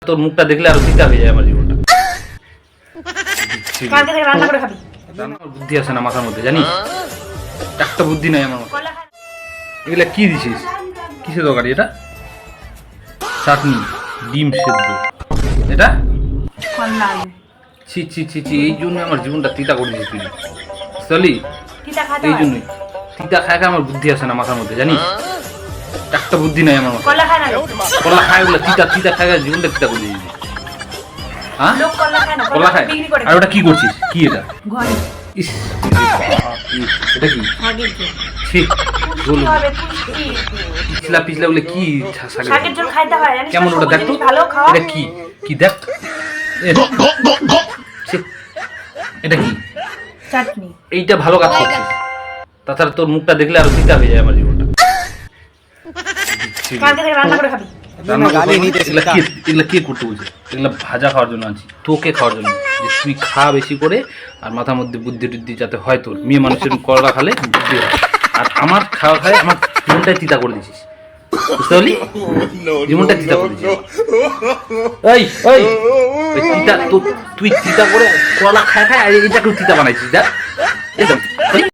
তোর মুখটা দেখলে আরো তিতা হয়ে যায় আমার জীবনটা। কালকে থেকে রান্না করে খাবি। আমার বুদ্ধি আছে না মাথার মধ্যে, জানিস? একটা বুদ্ধি নাই আমার মাথায়। এগুলা কি দিছিস? কিসের তরকারি এটা? চাটনি, ডিম সেদ্ধ, এটা কল্লা আলু। ছি ছি ছি ছি, এই জন্য আমার জীবনটা তিতা করে দিয়েছিস তুই। চলি তিতা খাতে এই হয়। জন্যই তিতা খায় আমার বুদ্ধি আছে না মাথার মধ্যে, জানিস? একটা বুদ্ধি নাই আমার মাথায়। কলা খায় না লোক। কলা খায় ওগুলা তিতা তিতা খায় জীবনটা তিতা করে দিয়েছিস। হ্যাঁ, লোক কলা খায় না, কলা খায়। বিক্রি করে। আর ওটা কি করছিস? কি এটা? ঘরে ইস, এটা কি? শাকের ঝোল। ছি, ঝোল কি হবে পুষ্টি? পিছলা পিছলা বলে কি শাকের ঝোল খাইতে হয় জানিস? কেমন ওটা দেখ তো? ভালো খাওয়া। এটা কি? কি দেখ? ছি, এটা কি? চাটনি। এইটা ভালো কাজ করছিস। তাছাড়া তোর মুখটা দেখলে আরো তিতা হয়ে যায় আমার জীবনটা। কালকে থেকে রান্না করে খাবি। এগুলা কে করতে বলছে? এগুলা ভাজা খাওয়ার জন্য আনছি, তোকে খাওয়ার জন্য। যে তুই খা বেশি করে, আর মাথার মধ্যে বুদ্ধি টুদ্ধি যাতে হয় তোর। মেয়ে মানুষের করলা খালে বুদ্ধি হয়, আর আমার খাওয়া খায় আমার জীবনটাই তিতা করে দিছিস। বুঝতে পারলি? জীবনটা তিতা করে দিছিস। ওই ওই ওই তিতা তুই তিতা করে কলা খায় খায় আর এটাকেও তিতা বানাইছিস। দেখ